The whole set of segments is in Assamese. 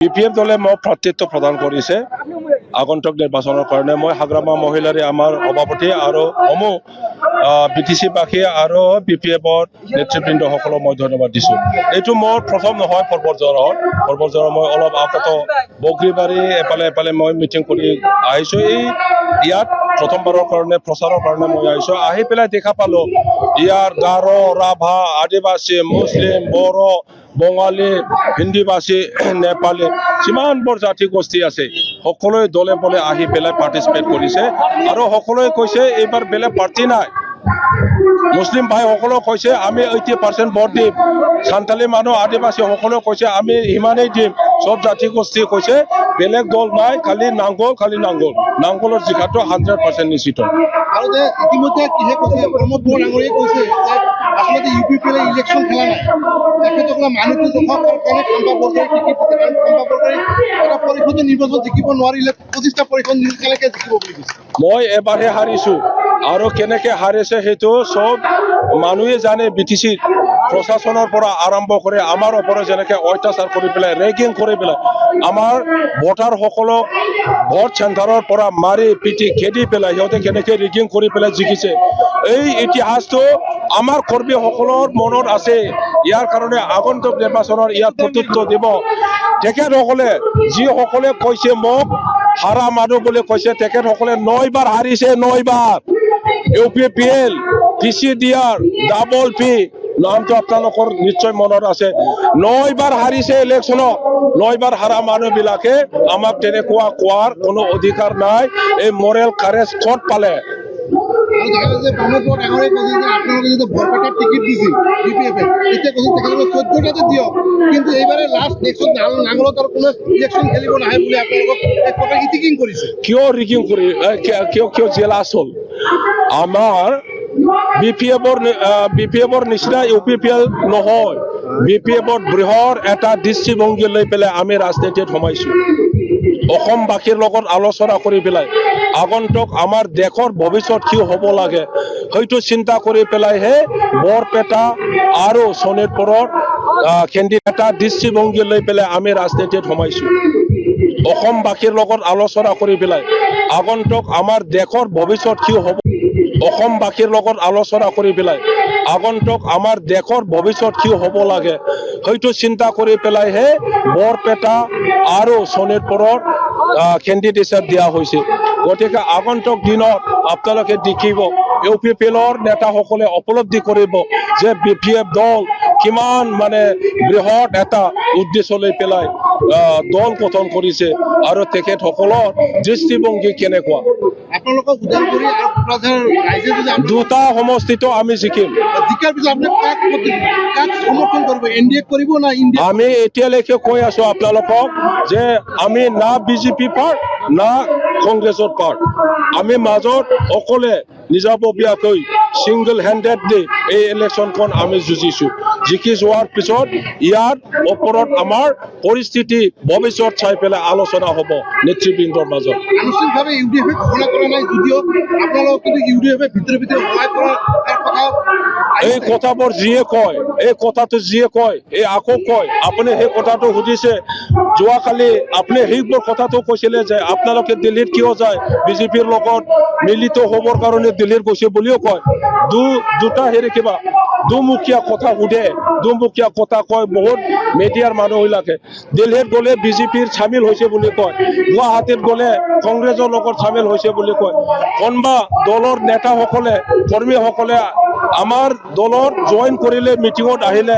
বিপিএফ দলে মোক প্ৰাৰ্থিত্ব প্ৰদান কৰিছে আগন্তুক নিৰ্বাচনৰ কাৰণে। মই হাগ্ৰামা মহিলাৰী আমাৰ সভাপতি আৰু সমূহ বিটিচিবাসী আৰু বিপিএফৰ নেতৃবৃন্দসকলক মই ধন্যবাদ দিছোঁ। এইটো মোৰ প্ৰথম নহয় পৰ্বতজৰত মই অলপ আগত বগৰীবাৰী এফালে মই মিটিং কৰি আহিছোঁ। ইয়াত প্ৰথমবাৰৰ কাৰণে প্ৰচাৰৰ কাৰণে মই আহিছোঁ। আহি পেলাই দেখা পালোঁ ইয়াৰ গাৰো, ৰাভা, আদিবাসী, মুছলিম, বড়ো, বঙালী, হিন্দীভাষী, নেপালী যিমানবোৰ জাতি গোষ্ঠী আছে সকলোৱে দলে বলে আহি পেলাই পাৰ্টিচিপেট কৰিছে আৰু সকলোৱে কৈছে এইবাৰ বেলেগ পাৰ্টি নাই। মুছলিম ভাইসকলেও কৈছে আমি 80% ভোট দিম। সান্তালী মানুহ, আদিবাসী সকলেও কৈছে আমি ইমানেই দিম। সব জাতি গোষ্ঠী কৈছে বেলেগ দল নাই, খালি নাংগলৰ জিকাটো 100% নিশ্চিত। আৰু যে ইতিমধ্যে কিহে কৈছে প্ৰমোদ বড়ো ডাঙৰীয়াই কৈছে যে আচলতে UPPL ইলেকশ্যন খেলা নাই, তেখেতসকলে মানুহটো জোখৰ কাৰণে খাম্বা বৰগড়াই টিকিট দিছে, কাৰণ খাম্বা বৰগড়াই এটা পৰিষদীয় নিৰ্বাচন জিকিব নোৱাৰিলে প্ৰতিষ্ঠা পৰিষদ কেনেকৈ জিকিব বুলি কৈছে। মই এবাৰহে হাৰিছোঁ আৰু কেনেকৈ হাৰিছে সেইটো চব মানুহে জানে। BTC প্ৰশাসনৰ পৰা আৰম্ভ কৰি আমাৰ ওপৰত যেনেকৈ অত্যাচাৰ কৰি পেলাই ৰেগিং কৰি পেলাই আমাৰ ভোটাৰসকলক ভোট চেণ্টাৰৰ পৰা মাৰি পিটি খেদি পেলাই সিহঁতে কেনেকৈ ৰেগিং কৰি পেলাই জিকিছে এই ইতিহাসটো আমাৰ কৰ্মীসকলৰ মনত আছে। ইয়াৰ কাৰণে আগন্তুক নিৰ্বাচনৰ ইয়াত প্ৰত্যুত্তৰ দিব। তেখেতসকলে যিসকলে কৈছে মোক হাৰা মানুহ বুলি কৈছে তেখেতসকলে 9 বাৰ হাৰিছে। 9 বাৰ UPPL PCDR ডাবল পি নামটো আপোনালোকৰ নিশ্চয় মনত আছে। 9 বাৰ হাৰিছে ইলেকশ্যনত। 9 বাৰ হাৰা মানুহবিলাকে আমাক তেনেকুৱা কোৱাৰ কোনো অধিকাৰ নাই। এই মৰেল কাৰেজ ক'ত পালে? আৰু দেখা যায় যে প্ৰমোদ বড়ো ডাঙৰীয়াই কৈছে যে আপোনালোকে যদি বৰপেটাত টিকিট দিছিল UPPL তেতিয়া কৈছে তেখেতলোকে 14টাতে দিয়ক, কিন্তু এইবাৰে লাষ্ট নেক্সট নাঙলত আৰু কোনো ইলেকশ্যন খেলিব নাহে বুলি আপোনালোকক এক প্ৰকাৰ ইটিকিং কৰিছে। কিয় ৰিগিং কৰি কিয় জেলাছ হ'ল? আমাৰ বিপিএফৰ নিচিনা UPPL নহয়। বিপিএফত বৃহৎ এটা দৃষ্টিভংগী লৈ পেলাই আমি ৰাজনীতিত সোমাইছোঁ। অসমবাসীৰ লগত আলোচনা কৰি পেলাই আগন্তুক আমাৰ দেশৰ ভৱিষ্যত কি হ'ব লাগে সেইটো চিন্তা কৰি পেলাইহে বৰপেটা আৰু শোণিতপুৰৰ এটা দৃষ্টিভংগী লৈ পেলাই আমি ৰাজনীতিত সোমাইছোঁ। অসমবাসীৰ লগত আলোচনা কৰি পেলাই আগন্তুক আমাৰ দেশৰ ভৱিষ্যত কি হ'ব, অসমবাসীৰ লগত আলোচনা কৰি পেলাই আগন্তুক আমাৰ দেশৰ ভৱিষ্যত কি হ'ব লাগে সেইটো চিন্তা কৰি পেলাইহে বৰপেটা আৰু শোণিতপুৰৰ কেণ্ডিডেটছক দিয়া হৈছে। গতিকে আগন্তুক দিনত আপোনালোকে দেখিব UPPLৰ নেতাসকলে উপলব্ধি কৰিব যে BPF দল কিমান বৃহৎ এটা উদ্দেশ্য লৈ পেলাই দল গঠন কৰিছে আৰু তেখেতসকলৰ দৃষ্টিভংগী কেনেকুৱা। আপোনালোকক ওদালগুৰি আৰু কোকৰাঝাৰ ৰাইজে যদি দুটা সমষ্টিতো আমি জিকিম। জিকাৰ পিছত আপুনি কাক সমৰ্থন কৰিব, NDA কৰিব না ইণ্ডিয়া? আমি এতিয়ালৈকে কৈ আছো আপোনালোকক যে আমি না BJP পাৰ্ট না কংগ্ৰেছৰ পাৰ্ট, আমি মাজত অকলে নিজাববীয়াকৈ ছিংগল হেণ্ডেডলি এই ইলেকশ্যনখন আমি যুঁজিছোঁ। জিকি যোৱাৰ পিছত ইয়াৰ ওপৰত আমাৰ পৰিস্থিতি ভৱিষ্যত চাই পেলাই আলোচনা হ'ব নেতৃবৃন্দৰ মাজত। আনুষ্ঠানিকভাৱে UDF ঘোষণা কৰা নাই যদিও আপোনালোকক কিন্তু UDF ভিতৰে সহায় কৰাৰ কথা এই কথাবোৰ যিয়ে কয়, এই কথাটো যিয়ে কয় এই আকৌ কয়। আপুনি সেই কথাটো সুধিছে যোৱাকালি, আপুনি সেইবোৰ কথাটো কৈছিলে যে আপোনালোকে দিল্লীত কিয় যায়, BJPৰ লগত মিলিত হ'বৰ কাৰণে দিল্লীত গৈছে বুলিও কয়। দুটা কিবা দুমুখীয়া কথা সোধে, দুমুখীয়া কথা কয় বহুত মিডিয়াৰ মানুহবিলাকে। দিল্লীত গ'লে BJPৰ চামিল হৈছে বুলি কয়, গুৱাহাটীত গ'লে কংগ্ৰেছৰ লগত চামিল হৈছে বুলি কয়। কোনোবা দলৰ নেতাসকলে কৰ্মীসকলে আমাৰ দলত জইন কৰিলে মিটিঙত আহিলে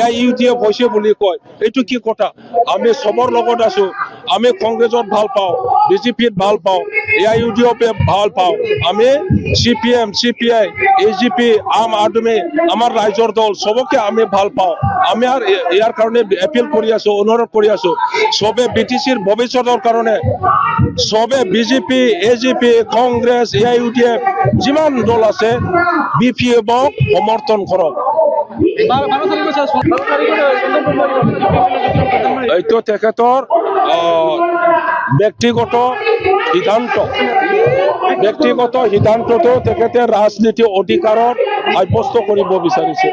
AIUDF হৈছে বুলি কয়। এইটো কি কথা? আমি চবৰ লগত আছো। আমি কংগ্ৰেছত ভাল পাওঁ, BJPত ভাল পাওঁ, AIUDF ভাল পাওঁ, আমি CPM, CPI, AGP, আম আদমি, আমাৰ ৰাইজৰ দল চবকে আমি ভাল পাওঁ। আমি আৰু ইয়াৰ কাৰণে এপিল কৰি আছো, অনুৰোধ কৰি আছো চবে BTCৰ ভৱিষ্যতৰ কাৰণে চবে BJP, AGP, কংগ্ৰেছ, AIUDF যিমান দল আছে BPFক সমৰ্থন কৰক। এইটো তেখেতৰ ব্যক্তিগত সিদ্ধান্তটো তেখেতে ৰাজনীতি অধিকাৰত সাব্যস্ত কৰিব বিচাৰিছে।